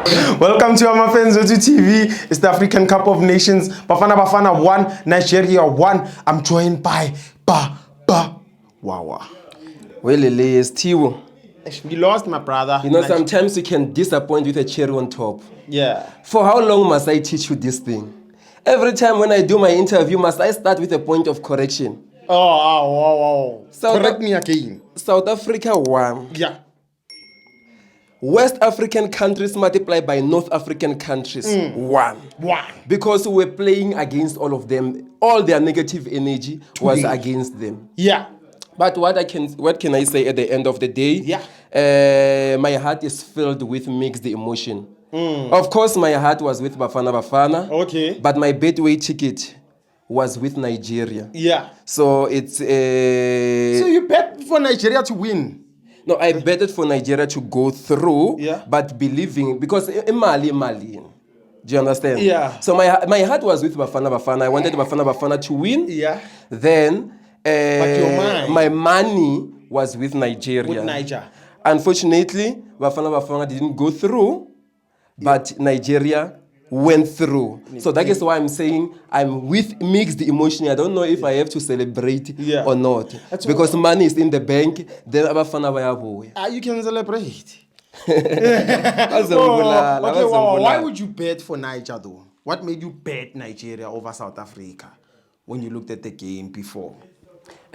Welcome to FANS Wethu TV. It's the African Cup of Nations. Bafana 1, Nigeria 1. I'm joined by Wawa. Well, it's Tiwo. We lost, my brother. You know, sometimes you can disappoint with a cherry on top. Yeah. For how long must I teach you this thing? Every time when I do my interview, must I start with a point of correction? Oh. Correct me again. South Africa 1. Yeah. West African countries multiplied by North African countries 1. Because we were playing against all of them. All their negative energy was against them. Yeah. But what can I say at the end of the day? Yeah. My heart is filled with mixed emotion. Of course, my heart was with Bafana. Okay. But my betway ticket was with Nigeria. Yeah. So it's... So you bet for Nigeria to win? No, I betted for Nigeria to go through, but believing, because Mali. Do you understand? Yeah. So my heart was with Bafana. I wanted Bafana to win. Yeah. Then but your mind? My money was with Nigeria. With Niger. Unfortunately, Bafana didn't go through, but Nigeria went through. So that is why I'm saying I'm with mixed emotion. I don't know if I have to celebrate or not. Because money is in the bank, then Bafana vaya. You can celebrate. Why would you bet for Niger though? What made you bet Nigeria over South Africa when you looked at the game before?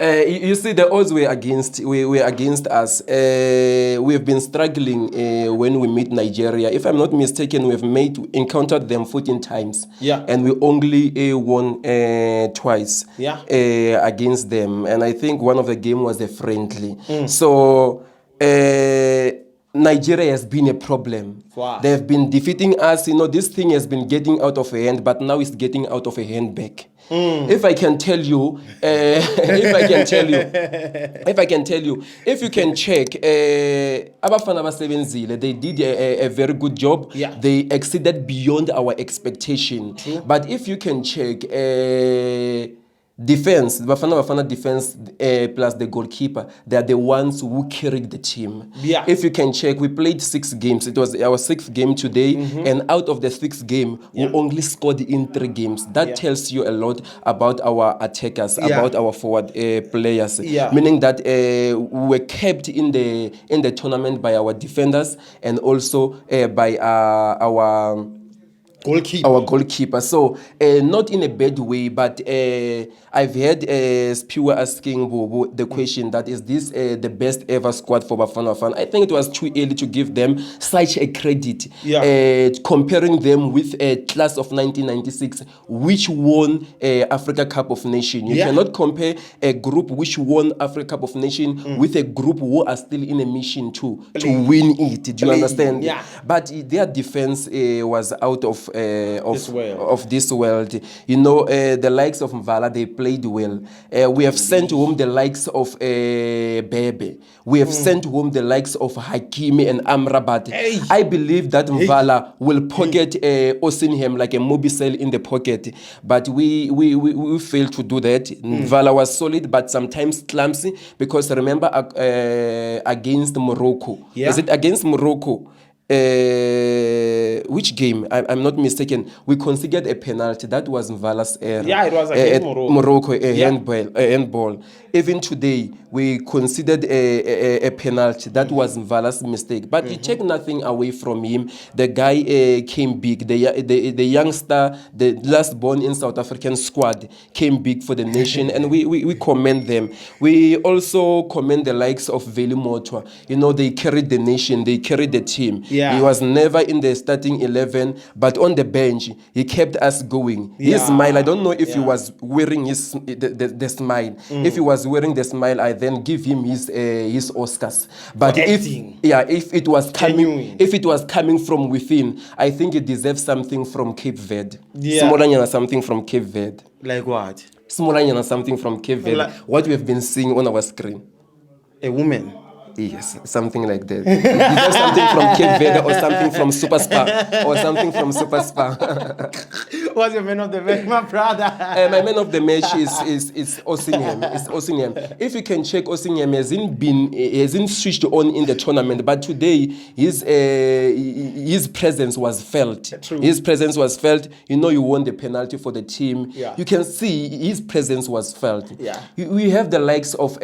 You see, the odds were against us. We've been struggling when we meet Nigeria. If I'm not mistaken, we've encountered them 14 times. Yeah. And we only won twice. Yeah. Against them. And I think one of the game was a friendly. So Nigeria has been a problem. Wow. They have been defeating us. You know, this thing has been getting out of hand, but now it's getting out of a hand back. If I can tell you, if you can check, Bafana Basebenzile, they did a very good job. Yeah. They exceeded beyond our expectation. True. But if you can check, defense, the Bafana defense plus the goalkeeper, they are the ones who carried the team. Yeah. If you can check, we played 6 games. It was our 6th game today, and out of the 6th game, we only scored in 3 games. That tells you a lot about our attackers, about our forward players. Meaning that we were kept in the tournament by our defenders and also by our goalkeeper. So not in a bad way, but I've heard Spewer asking Bobo the question that is this the best ever squad for Bafana. I think it was too early to give them such a credit. Comparing them with a class of 1996 which won Africa Cup of Nations. You cannot compare a group which won Africa Cup of Nations with a group who are still in a mission to win it. Do you understand? Yeah. But their defense was out of this world. You know, the likes of Mvala, they played well. We have sent home the likes of Bebe. We have sent home the likes of Hakimi and Amrabat. I believe that Mvala will pocket Osinhem like a Mobicel in the pocket. But we failed to do that. Mvala was solid, but sometimes clumsy. Because remember, against Morocco. Is it against Morocco? Which game? I'm not mistaken. We conceded a penalty. That was Mvala's error. Yeah, it was against Morocco, handball. Even today, we considered a penalty. That was Mvala's mistake. But you take nothing away from him. The guy came big. The youngster, the last born in South African squad, came big for the nation, and we commend them. We also commend the likes of Veli Motwa. You know, they carried the nation. They carried the team. Yeah. He was never in the starting 11, but on the bench, he kept us going. His smile, I don't know if he was wearing the smile. If he was wearing the smile, I then give him his Oscars. But if it was coming from within, I think it deserves something from Cape Verde. Smolanyana something from Cape Verde. Like what? Smolanyana something from Cape Verde. What we have been seeing on our screen. A woman. Yes, something like that. You have something from Cape Verde or something from Super Spa or something from Super Spa. What's your man of the match, my brother? My man of the match is Osingham. It's Osingham. If you can check, Osingham hasn't switched on in the tournament, but today his presence was felt. True. His presence was felt. You know, you won the penalty for the team. Yeah. You can see his presence was felt. Yeah. We have the likes of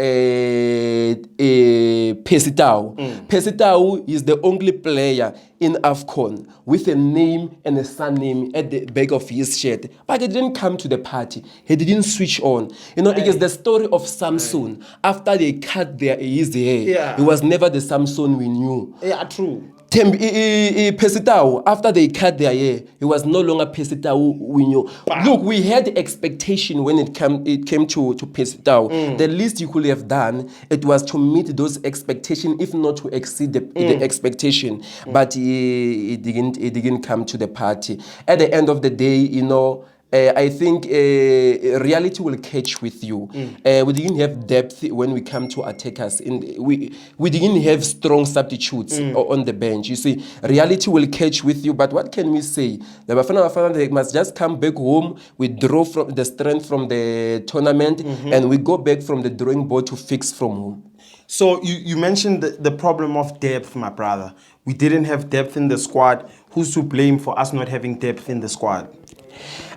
Pesitao. Pesitao is the only player in AFCON with a name and a surname at the back of his shirt. But he didn't come to the party. He didn't switch on. You know, it is the story of Samson. After they cut his hair, Yeah. he was never the Samson we knew. Yeah, true. Pesitao, after they cut their hair, he was no longer Pesitao we knew. Look, we had expectation when it came to Pesitao. The least you could have done, it was to meet those expectations, if not to exceed the expectation. But he didn't come to the party. At the end of the day, you know, I think reality will catch with you. We didn't have depth when we come to attackers. We didn't have strong substitutes on the bench. You see, reality will catch with you. But what can we say? The Bafana they must just come back home, withdraw from the strength from the tournament, and we go back from the drawing board to fix from home. So you mentioned the problem of depth, my brother. We didn't have depth in the squad. Who's to blame for us not having depth in the squad?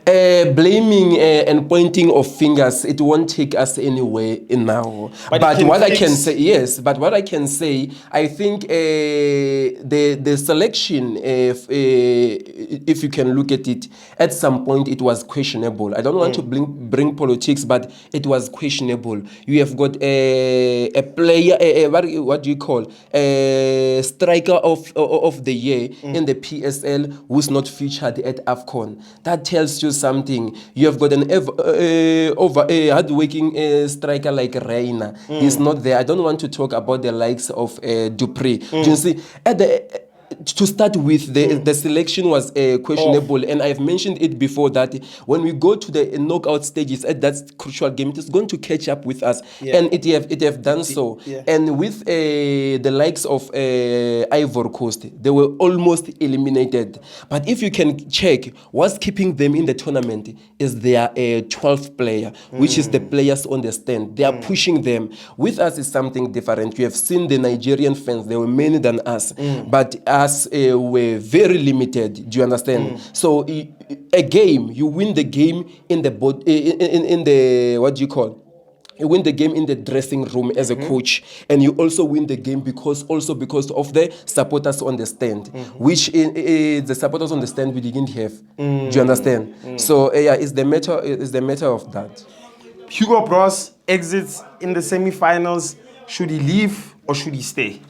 Blaming and pointing of fingers, it won't take us anywhere now. But what I can say, yes, but what I can say, I think the selection, if you can look at it, at some point it was questionable. I don't want to bring politics, but it was questionable. You have got a player, what do you call, a striker of the year in the PSL who's not featured at AFCON. That tells you something. You have got an hard-working striker like Reina. He's not there. I don't want to talk about the likes of Dupree. You see, to start with, the selection was questionable, and I've mentioned it before that when we go to the knockout stages at that crucial game, it is going to catch up with us, and it have done so. And with the likes of Ivory Coast, they were almost eliminated. But if you can check, what's keeping them in the tournament is their 12th player, which is the players on the stand. They are pushing them. With us is something different. You have seen the Nigerian fans; they were many than us, but us were very limited. Do you understand? So a game, you win the game in the what do you call? You win the game in the dressing room as a coach, and you also win the game because of the supporters on the stand, which the supporters on the stand we didn't have. Do you understand? So it's the matter of that. Hugo Bros exits in the semi-finals. Should he leave or should he stay?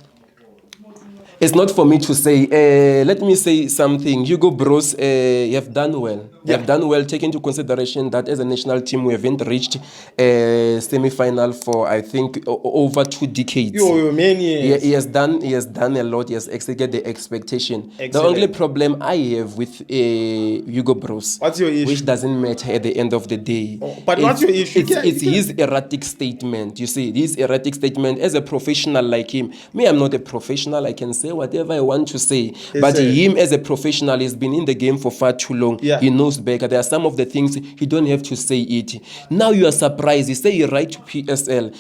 It's not for me to say. Let me say something. Hugo Bros, you have done well. You have done well, taking into consideration that as a national team we haven't reached a semi-final for I think over 2 decades. He has done a lot. He has exceeded the expectation. Excellent. The only problem I have with Hugo Bros, what's your issue? Which doesn't matter at the end of the day. But what's your issue? It's his erratic statement. You see, this erratic statement as a professional like him. Me, I'm not a professional. I can say whatever I want to say. But him as a professional, he's been in the game for far too long. He knows better. There are some of the things he don't have to say it. Now you are surprised. He say he write to PSL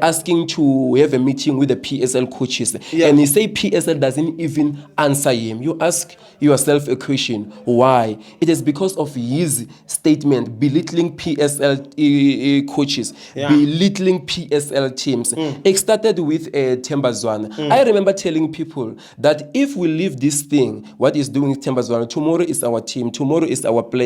asking to have a meeting with the PSL coaches. And he say PSL doesn't even answer him. You ask yourself a question. Why? It is because of his statement belittling PSL coaches, belittling PSL teams. It started with Tembazwana. I remember telling people that if we leave this thing, what is doing Tembazwana, tomorrow is our team, tomorrow is our players.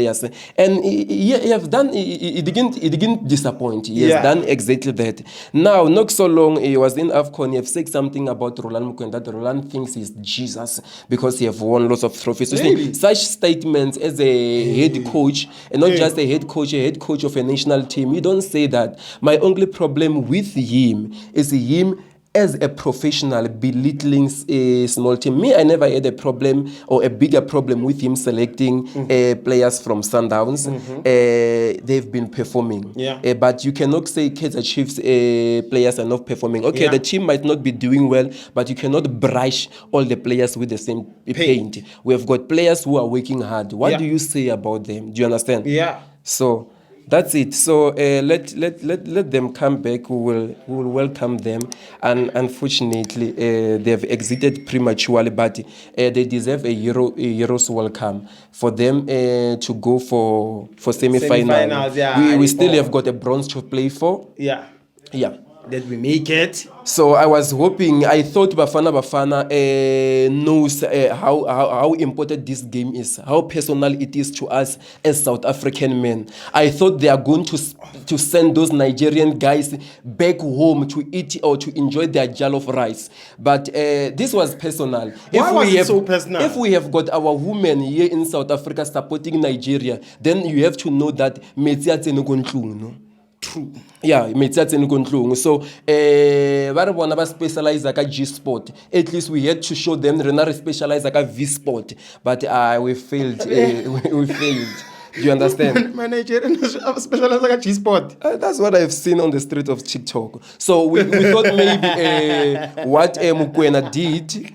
And he didn't disappoint. He has done exactly that. Now, not so long, he was in AFCON, he have said something about Roland Mukwenda, that Roland thinks he's Jesus because he have won lots of trophies. Really? Such statements as a head coach, and not just a head coach of a national team, you don't say that. My only problem with him is him as a professional belittling a small team. Me, I never had a problem or a bigger problem with him selecting players from Sundowns. They've been performing. But you cannot say Kaizer Chiefs players are not performing. Okay, the team might not be doing well, but you cannot brush all the players with the same paint. We have got players who are working hard. What do you say about them? Do you understand? So that's it. So let them come back. We will welcome them. And unfortunately, they've exited prematurely, but they deserve a Euros welcome for them to go for semi-final. We still have got a bronze to play for. Yeah. That we make it. So I was hoping, I thought Bafana knows how important this game is, how personal it is to us as South African men. I thought they are going to send those Nigerian guys back home to eat or to enjoy their jollof rice. But this was personal. Why was it so personal? If we have got our women here in South Africa supporting Nigeria, then you have to know that true. Yeah, so ba specialize ka G Sport. At least we had to show them they specialize ka V Sport, but we failed. We failed. Do you understand? My Nigerian specialize like G Sport. That's what I've seen on the street of TikTok. So we thought maybe what Mukwena did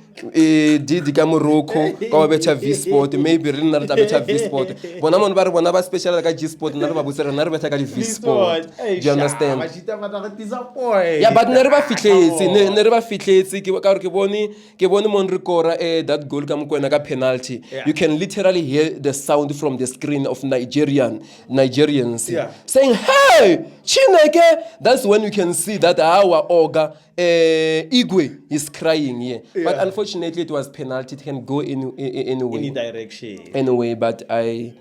ka Morocco ka better V Sport, maybe rena rata better V Sport. Bona mon ba special like G Sport na ba busera na better ka V Sport. Do you understand? Yeah, but never fitletse ke bone mon recora that goal ka Mukwena ka penalty. You can literally hear the sound from the screen of Nigerians saying, "Hey, Chineke!" That's when you can see that our Oga Igwe is crying here. But unfortunately, it was penalty. It can go any direction. Anyway, but I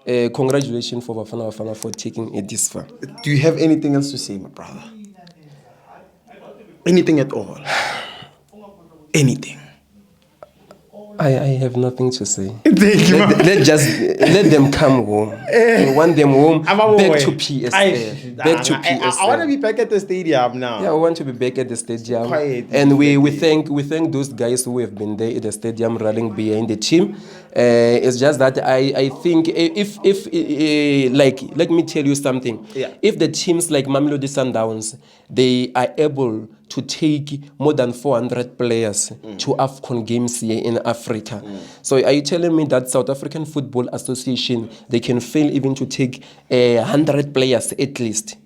congratulations for Bafana for taking it this far. Do you have anything else to say, my brother? Anything at all? Anything? I have nothing to say. Thank you. Let them come home. We want them home. Back to PSL. Back to PSL. I want to be back at the stadium now. Yeah, I want to be back at the stadium. Quiet. And we thank those guys who have been there at the stadium rallying behind the team. It's just that I think if let me tell you something. If the teams like Mamelodi Sundowns, they are able to take more than 400 players to AFCON games here in Africa. So are you telling me that South African Football Association, they can fail even to take 100 players at least?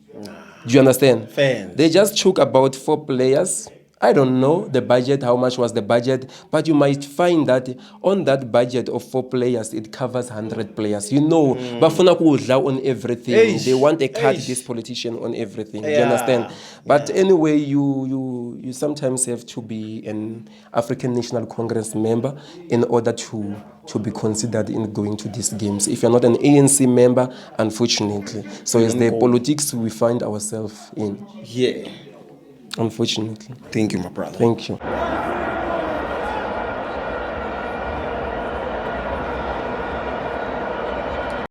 Do you understand? Fans. They just took about 4 players. I don't know the budget, how much was the budget, but you might find that on that budget of 4 players, it covers 100 players. You know, Bafana kudla on everything. They want a cut this politician on everything. Do you understand? But anyway, you sometimes have to be an African National Congress member in order to be considered in going to these games. If you're not an ANC member, unfortunately. So it's the politics we find ourselves in. Yeah. Unfortunately. Thank you, my brother. Thank you.